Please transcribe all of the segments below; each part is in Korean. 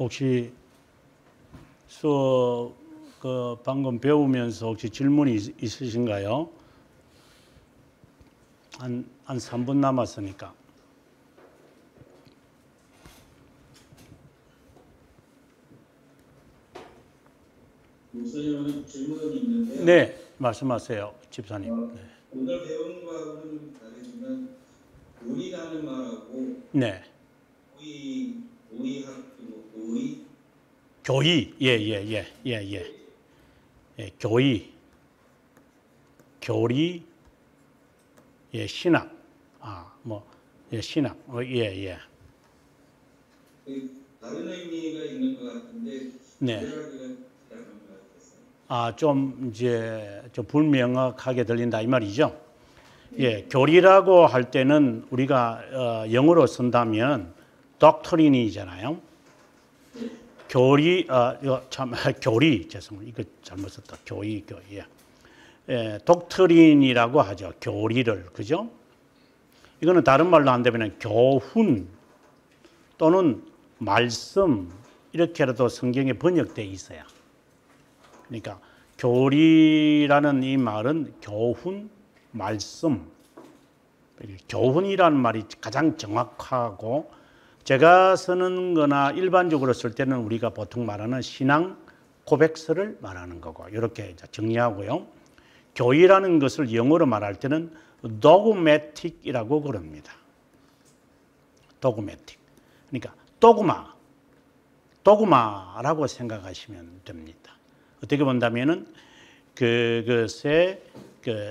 혹시 수업 방금 배우면서 혹시 질문이 있으신가요? 한 3분 남았으니까. 목사님은 질문이 있는데요. 네, 말씀하세요, 집사님. 네. 오늘 배운 거하고는 다르지만 교리라는 말하고 네. 교의, 교의, 교리, 신학, 신학, 다른 의미가 있는 것 같은데. 네. 좀 불명확하게 들린다 이 말이죠. 예, 교리라고 할 때는 우리가 영어로 쓴다면 doctrine이잖아요. 교리, 교리, 죄송합니다. 이거 잘못 썼다. 교의. 예, doctrine이라고 하죠. 교리를, 그죠? 이거는 다른 말로 한다면 교훈 또는 말씀 이렇게라도 성경에 번역되어 있어요. 그러니까 교리라는 이 말은 교훈, 말씀, 교훈이라는 말이 가장 정확하고 제가 쓰는 거나 일반적으로 쓸 때는 우리가 보통 말하는 신앙 고백서를 말하는 거고 이렇게 정리하고요. 교의라는 것을 영어로 말할 때는 dogmatic이라고 그럽니다. dogmatic. 그러니까 도그마라고 생각하시면 됩니다. 어떻게 본다면은 그것의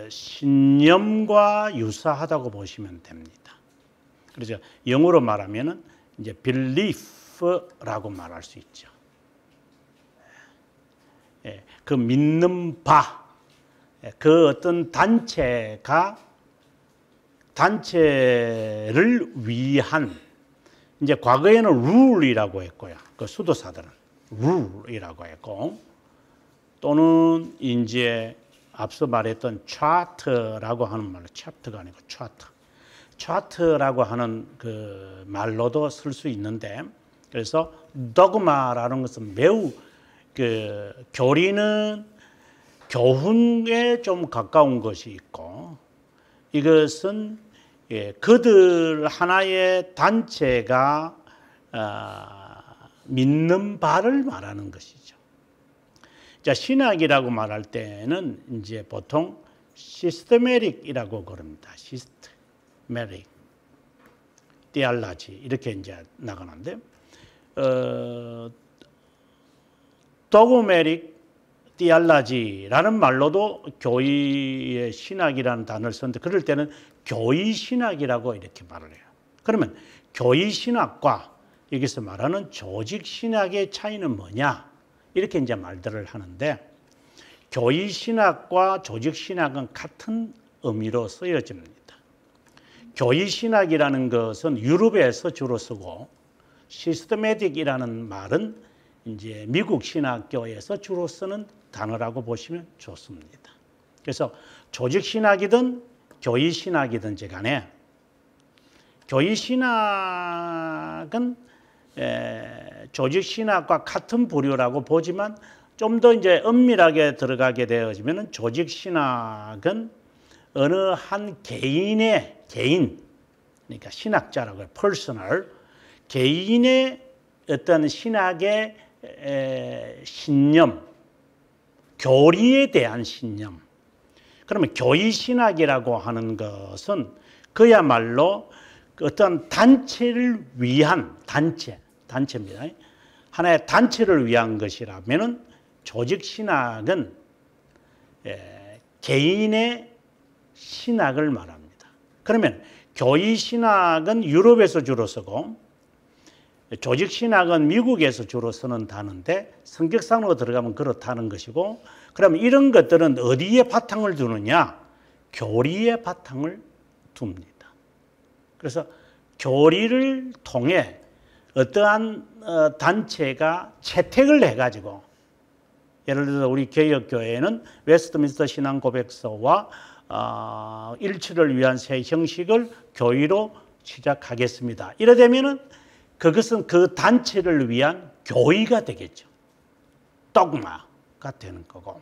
신념과 유사하다고 보시면 됩니다. 그래서 영어로 말하면은 이제 belief라고 말할 수 있죠. 예, 그 믿는 바, 그 어떤 단체를 위한 이제 과거에는 룰이라고 했고요. 그 수도사들은 룰이라고 했고 또는 이제 앞서 말했던 차트라고 하는 말로 챕터가 아니고 차트라고 하는 그 말로도 쓸 수 있는데 그래서 도그마라는 것은 매우 교리는 교훈에 좀 가까운 것이 있고 이것은 그들 하나의 단체가 믿는 바를 말하는 것이죠. 자, 신학이라고 말할 때는 이제 보통 시스테메릭이라고 그럽니다. 시스테메릭, 디알라지 이렇게 이제 나가는데 도그메릭 디알라지라는 말로도 교의의 신학이라는 단어를 썼는데 그럴 때는 교의 신학이라고 이렇게 말을 해요. 그러면 교의 신학과 여기서 말하는 조직 신학의 차이는 뭐냐? 이렇게 이제 말들을 하는데 교의 신학과 조직 신학은 같은 의미로 쓰여집니다. 교의 신학이라는 것은 유럽에서 주로 쓰고 시스테매틱이라는 말은 이제 미국 신학교에서 주로 쓰는 단어라고 보시면 좋습니다. 그래서 조직 신학이든 교의 신학이든지 간에 교의 신학은 조직 신학과 같은 부류라고 보지만 좀 더 이제 엄밀하게 들어가게 되어지면 조직 신학은 어느 한 개인 그러니까 신학자라고 해요. 퍼스널 개인의 어떤 신학의 신념, 교리에 대한 신념. 그러면 교의 신학이라고 하는 것은 그야말로 어떤 단체를 위한 단체입니다. 하나의 단체를 위한 것이라면은 조직 신학은 개인의 신학을 말합니다. 그러면 교의 신학은 유럽에서 주로 쓰고 조직 신학은 미국에서 주로 쓰는 단어인데 성격상으로 들어가면 그렇다는 것이고 그러면 이런 것들은 어디에 바탕을 두느냐? 교리에 바탕을 둡니다. 그래서 교리를 통해 어떠한 단체가 채택을 해가지고 예를 들어서 우리 개혁교회는 웨스트민스터 신앙고백서와 일치를 위한 새 형식을 교의로 시작하겠습니다. 이래 되면은 그것은 그 단체를 위한 교의가 되겠죠. dogma가 되는 거고.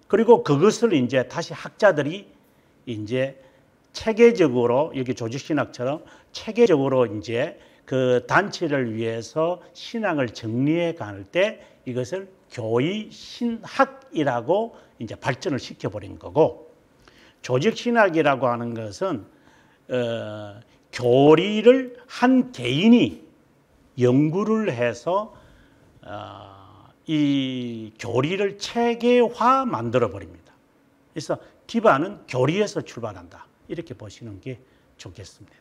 그리고 그것을 이제 다시 학자들이 이제 체계적으로 여기 조직신학처럼 체계적으로 이제 그 단체를 위해서 신앙을 정리해 갈 때 이것을 교의 신학이라고 이제 발전을 시켜버린 거고, 조직신학이라고 하는 것은 교리를 한 개인이 연구를 해서 이 교리를 체계화 만들어 버립니다. 그래서 기반은 교리에서 출발한다, 이렇게 보시는 게 좋겠습니다.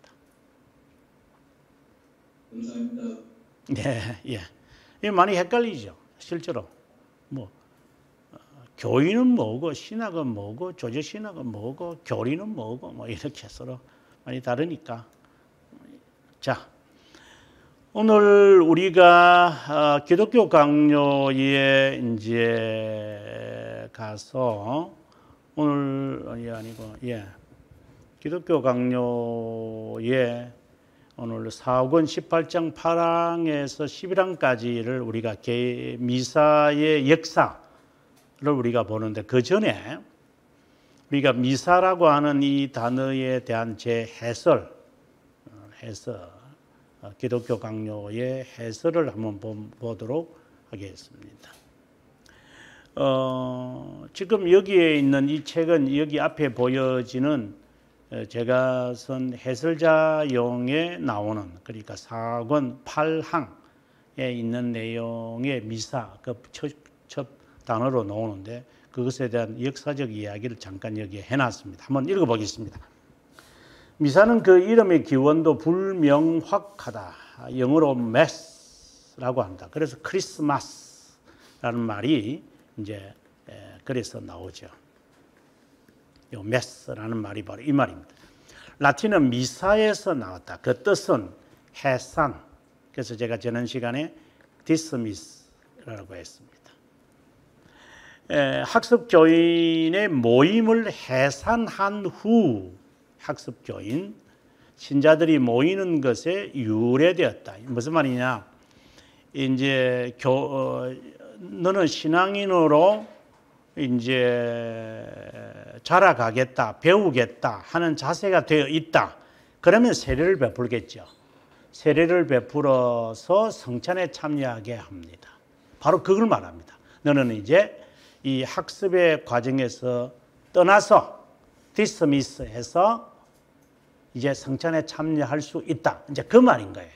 감사합니다. 네, 예. 이게 많이 헷갈리죠. 실제로 뭐 교인은 뭐고 신학은 뭐고 조직신학은 뭐고 교리는 뭐고 뭐 이렇게 서로 많이 다르니까. 자, 오늘 우리가 기독교 강요에 이제 가서 오늘 아니고 기독교 강요에 오늘 사복음 18장 8항에서 11항까지를 우리가 미사의 역사를 우리가 보는데, 그 전에 우리가 미사라고 하는 이 단어에 대한 제 해설, 기독교 강요의 해설을 한번 보도록 하겠습니다. 지금 여기에 있는 이 책은 여기 앞에 보여지는 제가 쓴 해설자용에 나오는, 그러니까 사권 8항에 있는 내용의 미사 그 첫 단어로 나오는데, 그것에 대한 역사적 이야기를 잠깐 여기에 해놨습니다. 한번 읽어보겠습니다. 미사는 그 이름의 기원도 불명확하다. 영어로 메스라고 합니다. 그래서 크리스마스라는 말이 이제 그래서 나오죠. 요 메스라는 말이 바로 이 말입니다. 라틴은 미사에서 나왔다. 그 뜻은 해산. 그래서 제가 지난 시간에 디스미스라고 했습니다. 학습교인의 모임을 해산한 후 학습교인, 신자들이 모이는 것에 유래되었다. 무슨 말이냐? 이제 너는 신앙인으로 이제 자라가겠다, 배우겠다 하는 자세가 되어 있다. 그러면 세례를 베풀겠죠. 세례를 베풀어서 성찬에 참여하게 합니다. 바로 그걸 말합니다. 너는 이제 이 학습의 과정에서 떠나서 디스미스해서 이제 성찬에 참여할 수 있다. 이제 그 말인 거예요.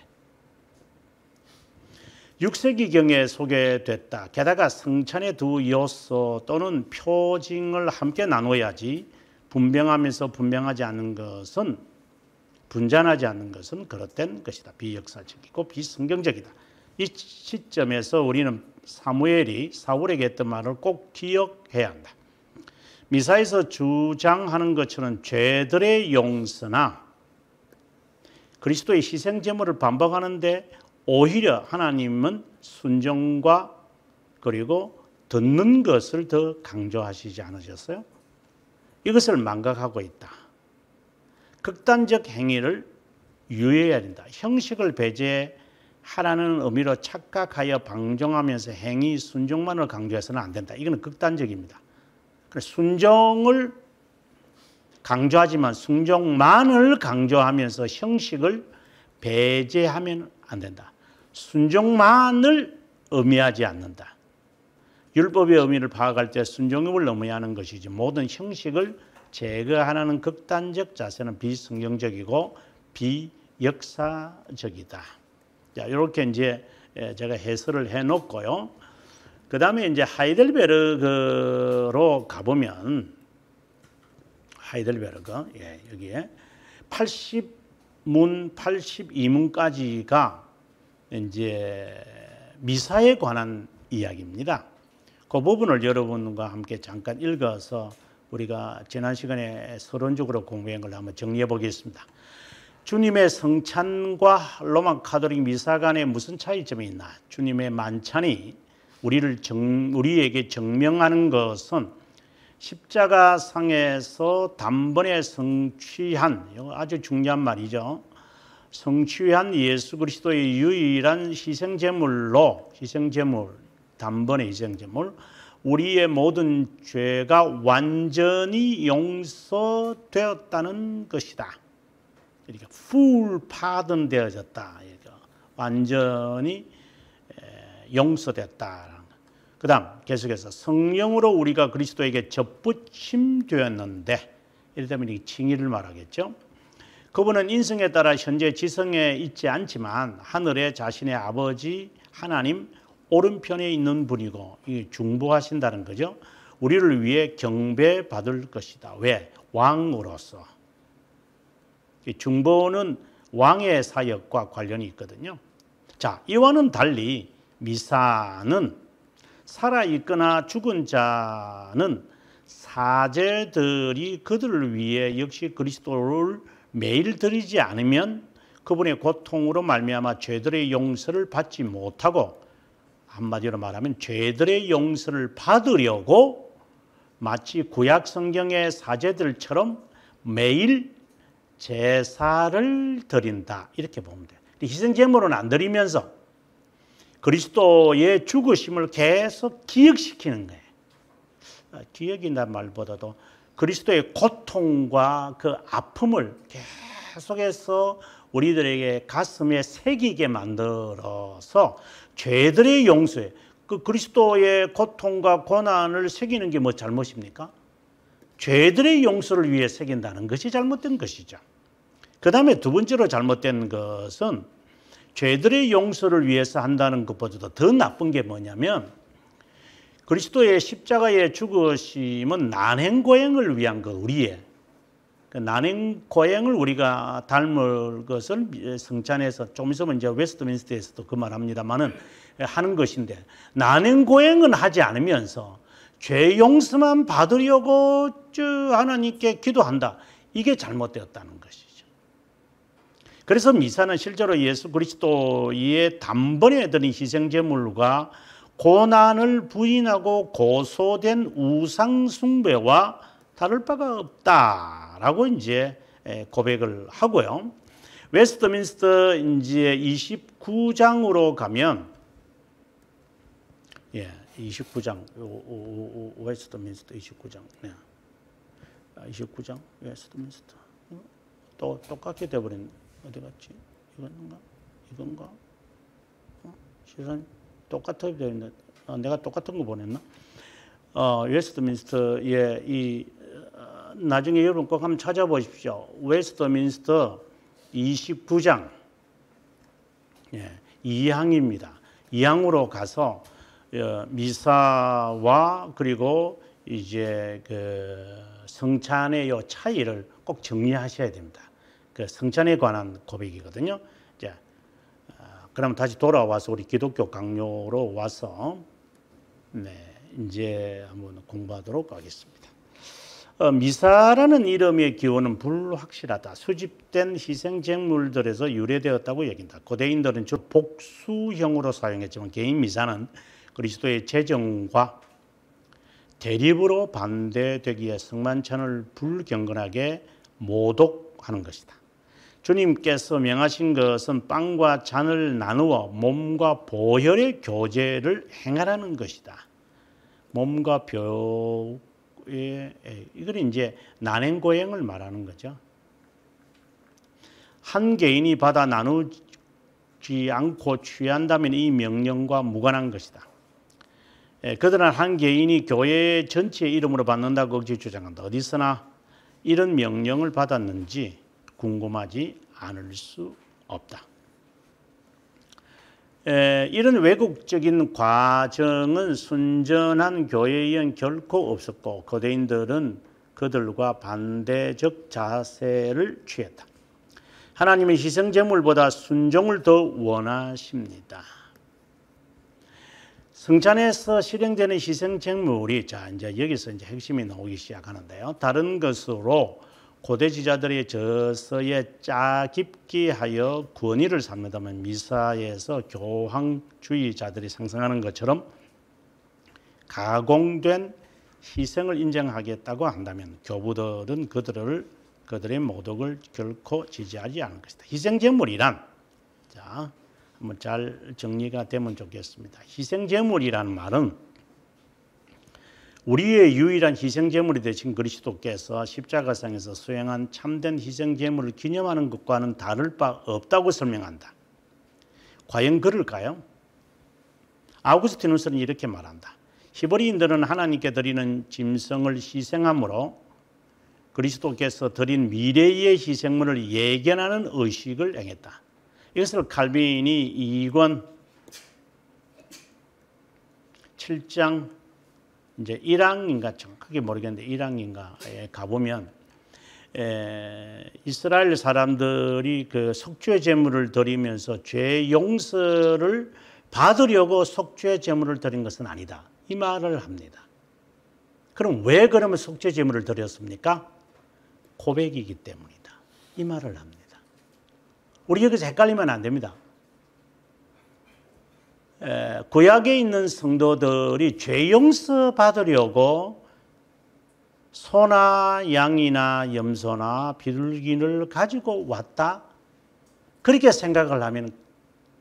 6세기경에 소개됐다. 게다가 성찬의 두 요소 또는 표징을 함께 나눠야지 분명하지 않은 것은, 분잔하지 않는 것은 그릇된 것이다. 비역사적이고 비성경적이다. 이 시점에서 우리는 사울에게 했던 말을 꼭 기억해야 한다. 미사에서 주장하는 것처럼 죄들의 용서나 그리스도의 희생 제물을 반복하는데 오히려 하나님은 순종과 그리고 듣는 것을 더 강조하시지 않으셨어요? 이것을 망각하고 있다. 극단적 행위를 유예해야 된다. 형식을 배제하라는 의미로 착각하여 방종하면서 행위 순종만을 강조해서는 안 된다. 이거는 극단적입니다. 순종을 강조하지만 순종만을 강조하면서 형식을 배제하면 안 된다. 순종만을 의미하지 않는다. 율법의 의미를 파악할 때 순종을 의미하는 것이지 모든 형식을 제거하는 극단적 자세는 비성경적이고 비역사적이다. 자, 이렇게 이제 제가 해설을 해놓고요. 그 다음에 이제 하이델베르그로 가보면, 하이델베르그, 여기에 82문까지가 이제 미사에 관한 이야기입니다. 그 부분을 여러분과 함께 잠깐 읽어서 우리가 지난 시간에 서론적으로 공부한 걸 한번 정리해 보겠습니다. 주님의 성찬과 로마 카톨릭 미사 간에 무슨 차이점이 있나? 주님의 만찬이 우리에게 증명하는 것은 십자가상에서 단번에 성취한, 아주 중요한 말이죠. 성취한 예수 그리스도의 유일한 희생제물로 단번의 희생제물 우리의 모든 죄가 완전히 용서되었다는 것이다. 이렇게 full pardon 되어졌다. 완전히 용서됐다. 그 다음 계속해서 성령으로 우리가 그리스도에게 접붙임 되었는데 이러면 이 칭의를 말하겠죠. 그분은 인성에 따라 현재 지성에 있지 않지만 하늘에 자신의 아버지 하나님 오른편에 있는 분이고 중보하신다는 거죠. 우리를 위해 경배받을 것이다. 왜? 왕으로서. 중보는 왕의 사역과 관련이 있거든요. 자, 이와는 달리 미사는 살아있거나 죽은 자는 사제들이 그들을 위해 역시 그리스도를 매일 드리지 않으면 그분의 고통으로 말미암아 죄들의 용서를 받지 못하고 한마디로 말하면 죄들의 용서를 받으려고 마치 구약 성경의 사제들처럼 매일 제사를 드린다 이렇게 보면 돼요. 희생제물은 안 드리면서 그리스도의 죽으심을 계속 기억시키는 거예요. 기억이란 말보다도 그리스도의 고통과 그 아픔을 계속해서 우리들에게 가슴에 새기게 만들어서 죄들의 용서에 그 그리스도의 고통과 고난을 새기는 게 뭐 잘못입니까? 죄들의 용서를 위해 새긴다는 것이 잘못된 것이죠. 그 다음에 두 번째로 잘못된 것은 죄들의 용서를 위해서 한다는 것보다도 더 나쁜 게 뭐냐면 그리스도의 십자가의 죽으심은 난행고행을 위한 것, 우리의 그 난행고행을 우리가 닮을 것을 성찬에서 좀 있으면 이제 웨스트민스터에서도 그 말합니다만은 하는 것인데 난행고행은 하지 않으면서 죄 용서만 받으려고 하나님께 기도한다. 이게 잘못되었다는 것이죠. 그래서 미사는 실제로 예수 그리스도의 단번에 드린 희생제물과 고난을 부인하고 고소된 우상 숭배와 다를 바가 없다라고 이제 고백을 하고요. 웨스트민스터 이제 29장으로 가면 29장 웨스트민스터 29장 29장 웨스트민스터 또 똑같게 돼버린 어디 갔지? 이건가? 시선 똑같아 되는데 내가 똑같은 거 보냈나? 웨스트민스터의 이 나중에 여러분 꼭 한번 찾아보십시오. 웨스트민스터 29장 2항입니다. 2항으로 가서 미사와 그리고 이제 그 성찬의 요 차이를 꼭 정리하셔야 됩니다. 그 성찬에 관한 고백이거든요. 자, 그럼 다시 돌아와서 우리 기독교 강요로 와서 이제 한번 공부하도록 하겠습니다. 미사라는 이름의 기원은 불확실하다. 수집된 희생제물들에서 유래되었다고 얘기한다. 고대인들은 주로 복수형으로 사용했지만 개인 미사는 그리스도의 제정과 대립으로 반대되기에 성만찬을 불경건하게 모독하는 것이다. 주님께서 명하신 것은 빵과 잔을 나누어 몸과 보혈의 교제를 행하라는 것이다. 몸과 뼈의 이걸 이제 난행고행을 말하는 거죠. 한 개인이 받아 나누지 않고 취한다면 이 명령과 무관한 것이다. 그들은 한 개인이 교회 전체의 이름으로 받는다고 억지 주장한다. 어디서나 이런 명령을 받았는지 궁금하지 않을 수 없다. 이런 왜곡적인 과정은 순전한 교회에는 결코 없었고 거대인들은 그들과 반대적 자세를 취했다. 하나님은 희생제물보다 순종을 더 원하십니다. 성찬에서 실행되는 희생제물이 자 이제 여기서 이제 핵심이 나오기 시작하는데요. 다른 것으로 고대 지자들의 저서에 짜깁기 하여 권위를 삼는다면 미사에서 교황주의자들이 상상하는 것처럼 가공된 희생을 인정하겠다고 한다면 교부들은 그들을 그들의 모독을 결코 지지하지 않을 것이다. 희생제물이란, 자, 한번 잘 정리가 되면 좋겠습니다. 희생제물이라는 말은 우리의 유일한 희생제물이 되신 그리스도께서 십자가상에서 수행한 참된 희생제물을 기념하는 것과는 다를 바 없다고 설명한다. 과연 그럴까요? 아우구스티누스는 이렇게 말한다. 히브리인들은 하나님께 드리는 짐승을 희생함으로 그리스도께서 드린 미래의 희생물을 예견하는 의식을 행했다. 이것을 칼빈이 2권 7장 이제 1항인가 정확하게 모르겠는데 1항인가에 가보면 이스라엘 사람들이 그 속죄 제물을 드리면서 죄 용서를 받으려고 속죄 제물을 드린 것은 아니다. 이 말을 합니다. 그럼 왜 그러면 속죄 제물을 드렸습니까? 고백이기 때문이다. 이 말을 합니다. 우리 여기서 헷갈리면 안 됩니다. 구약에 있는 성도들이 죄 용서 받으려고 소나 양이나 염소나 비둘기를 가지고 왔다. 그렇게 생각을 하면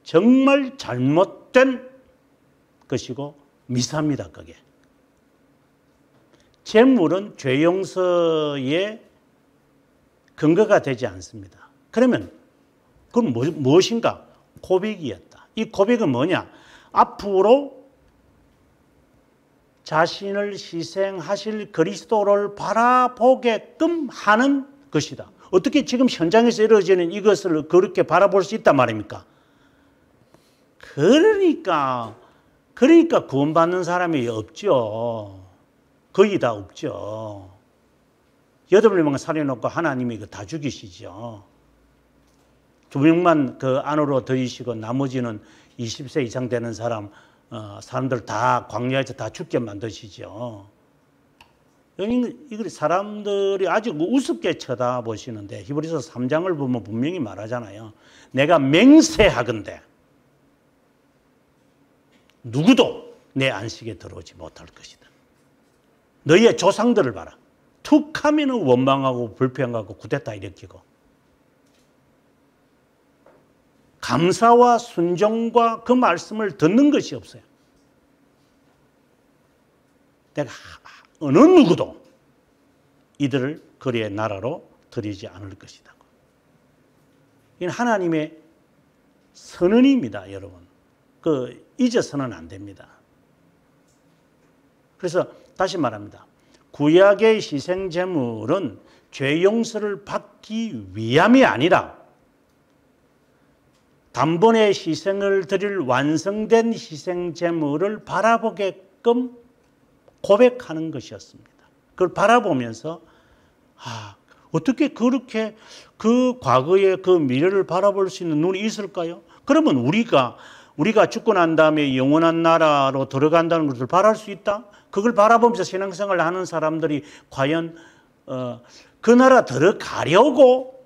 정말 잘못된 것이고 미사입니다. 그게. 제물은 죄 용서의 근거가 되지 않습니다. 그러면 그건 무엇인가? 고백이었다. 이 고백은 뭐냐? 앞으로 자신을 희생하실 그리스도를 바라보게끔 하는 것이다. 어떻게 지금 현장에서 이루어지는 이것을 그렇게 바라볼 수 있단 말입니까? 그러니까 구원받는 사람이 없죠. 거의 다 없죠. 8명만 살려놓고 하나님이 다 죽이시죠. 2명만 그 안으로 들이시고 나머지는 20세 이상 되는 사람들 다 광야에서 다 죽게 만드시죠. 이걸 사람들이 아주 우습게 쳐다보시는데 히브리서 3장을 보면 분명히 말하잖아요. 내가 맹세하건대 누구도 내 안식에 들어오지 못할 것이다. 너희의 조상들을 봐라. 툭 하면은 원망하고 불평하고 쿠데타 일으키고 감사와 순종과 그 말씀을 듣는 것이 없어요. 내가 어느 누구도 이들을 그리의 나라로 들이지 않을 것이다. 이건 하나님의 선언입니다, 여러분. 잊어서는 안 됩니다. 그래서 다시 말합니다. 구약의 희생제물은 죄 용서를 받기 위함이 아니라 단번에 희생을 드릴 완성된 희생제물을 바라보게끔 고백하는 것이었습니다. 그걸 바라보면서 어떻게 그렇게 그 과거의 그 미래를 바라볼 수 있는 눈이 있을까요? 그러면 우리가 죽고 난 다음에 영원한 나라로 들어간다는 것을 바랄 수 있다? 그걸 바라보면서 신앙생활을 하는 사람들이 과연 그 나라 들어가려고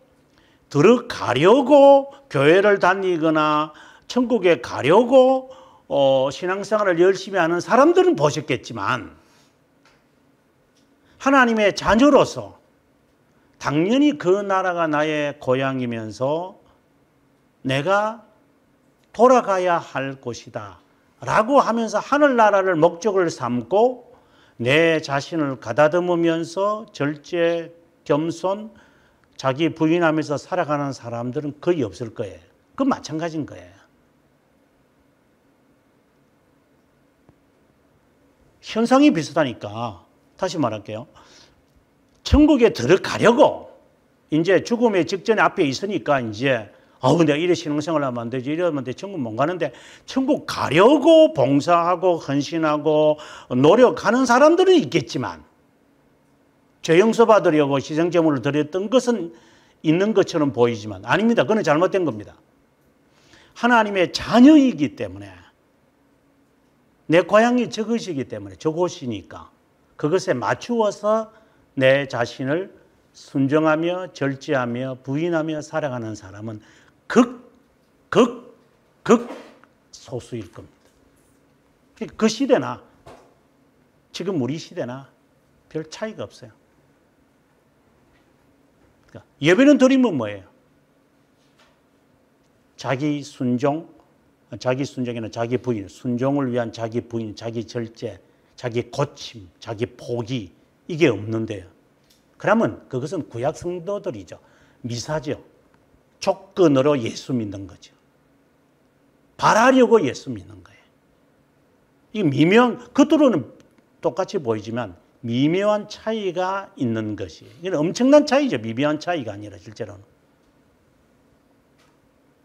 교회를 다니거나 천국에 가려고 신앙생활을 열심히 하는 사람들은 보셨겠지만 하나님의 자녀로서 당연히 그 나라가 나의 고향이면서 내가 돌아가야 할 곳이다 라고 하면서 하늘나라를 목적을 삼고 내 자신을 가다듬으면서 절제, 겸손, 자기 부인하면서 살아가는 사람들은 거의 없을 거예요. 그건 마찬가지인 거예요. 현상이 비슷하니까 다시 말할게요. 천국에 들어가려고 이제 죽음의 직전에 앞에 있으니까 이제 내가 이래 신앙생활 하면 안 되지, 이러면 안 돼, 천국 못 가는데 천국 가려고 봉사하고 헌신하고 노력하는 사람들은 있겠지만 죄 용서 받으려고 희생제물을 드렸던 것은 있는 것처럼 보이지만 아닙니다. 그건 잘못된 겁니다. 하나님의 자녀이기 때문에 내 고향이 저것이기 때문에 저곳이니까 그것에 맞추어서 내 자신을 순종하며 절제하며 부인하며 살아가는 사람은 극 소수일 겁니다. 그 시대나 지금 우리 시대나 별 차이가 없어요. 예배는 드리면 뭐예요? 자기 순종에는 자기 부인, 순종을 위한 자기 부인, 자기 절제, 자기 고침, 자기 포기, 이게 없는데요. 그러면 그것은 구약 성도들이죠. 미사죠. 조건으로 예수 믿는 거죠. 바라려고 예수 믿는 거예요. 이 겉으로는 똑같이 보이지만 미묘한 차이가 있는 것이. 이건 엄청난 차이죠. 미묘한 차이가 아니라 실제로는.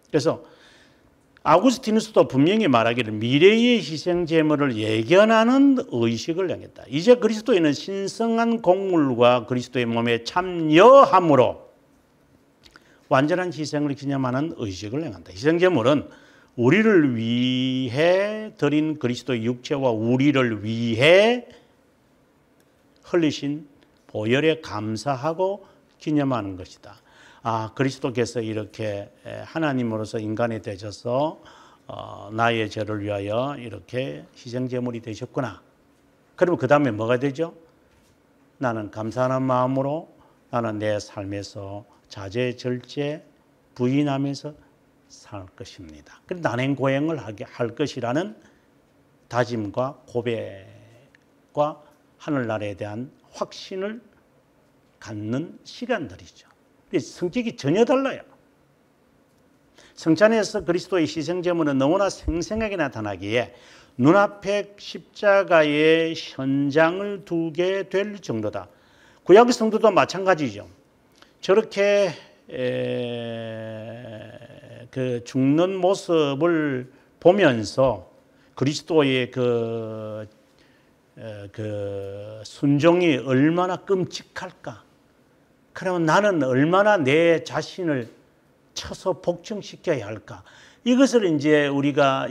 그래서 아우구스티누스도 분명히 말하기를 미래의 희생 제물을 예견하는 의식을 향했다. 이제 그리스도인은 신성한 공물과 그리스도의 몸에 참여함으로 완전한 희생을 기념하는 의식을 향한다. 희생 제물은 우리를 위해 드린 그리스도의 육체와 우리를 위해 흘리신 보혈에 감사하고 기념하는 것이다. 아, 그리스도께서 이렇게 하나님으로서 인간이 되셔서 나의 죄를 위하여 이렇게 희생제물이 되셨구나. 그러면 그 다음에 뭐가 되죠? 나는 감사하는 마음으로 나는 내 삶에서 자제, 절제, 부인하면서 살 것입니다. 그래서 난행고행을 할 것이라는 다짐과 고백과 하늘나라에 대한 확신을 갖는 시간들이죠. 성격이 전혀 달라요. 성찬에서 그리스도의 희생제물은 너무나 생생하게 나타나기에 눈앞에 십자가의 현장을 두게 될 정도다. 구약 성도도 마찬가지죠. 저렇게 그 죽는 모습을 보면서 그리스도의 그 순종이 얼마나 끔찍할까. 그러면 나는 얼마나 내 자신을 쳐서 복종시켜야 할까? 이것을 이제 우리가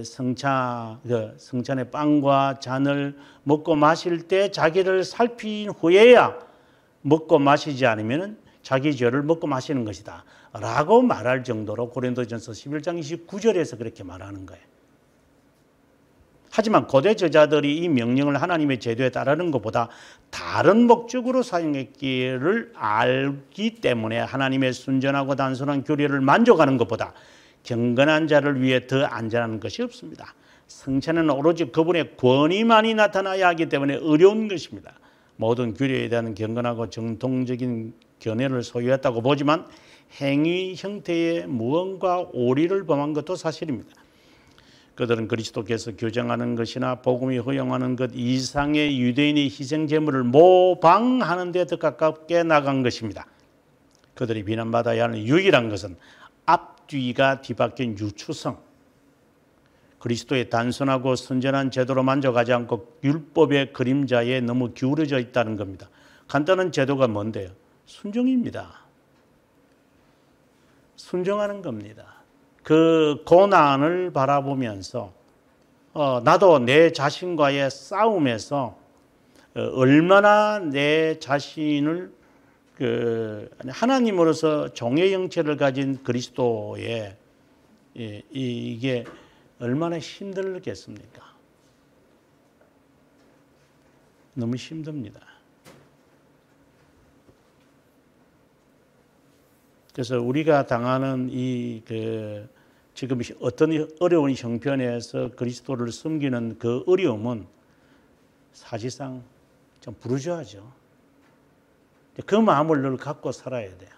성찬의 빵과 잔을 먹고 마실 때 자기를 살핀 후에야 먹고 마시지 않으면 자기 죄를 먹고 마시는 것이다. 라고 말할 정도로 고린도전서 11장 29절에서 그렇게 말하는 거예요. 하지만 고대 저자들이 이 명령을 하나님의 제도에 따르는 것보다 다른 목적으로 사용했기를 알기 때문에 하나님의 순전하고 단순한 규례를 만족하는 것보다 경건한 자를 위해 더 안전한 것이 없습니다. 성찬은 오로지 그분의 권위만이 나타나야 하기 때문에 어려운 것입니다. 모든 규례에 대한 경건하고 정통적인 견해를 소유했다고 보지만 행위 형태의 무언가 오리를 범한 것도 사실입니다. 그들은 그리스도께서 교정하는 것이나 복음이 허용하는 것 이상의 유대인의 희생 제물을 모방하는 데 더 가깝게 나간 것입니다. 그들이 비난받아야 하는 유일한 것은 앞뒤가 뒤바뀐 유추성, 그리스도의 단순하고 선전한 제도로 만족하지 않고 율법의 그림자에 너무 기울어져 있다는 겁니다. 간단한 제도가 뭔데요? 순종입니다. 순종하는 겁니다. 그 고난을 바라보면서 나도 내 자신과의 싸움에서 얼마나 내 자신을 하나님으로서 종의 형체를 가진 그리스도의 이게 얼마나 힘들겠습니까? 너무 힘듭니다. 그래서 우리가 당하는 지금 어떤 어려운 형편에서 그리스도를 섬기는 그 어려움은 사실상 좀 부르주아죠. 그 마음을 늘 갖고 살아야 돼요.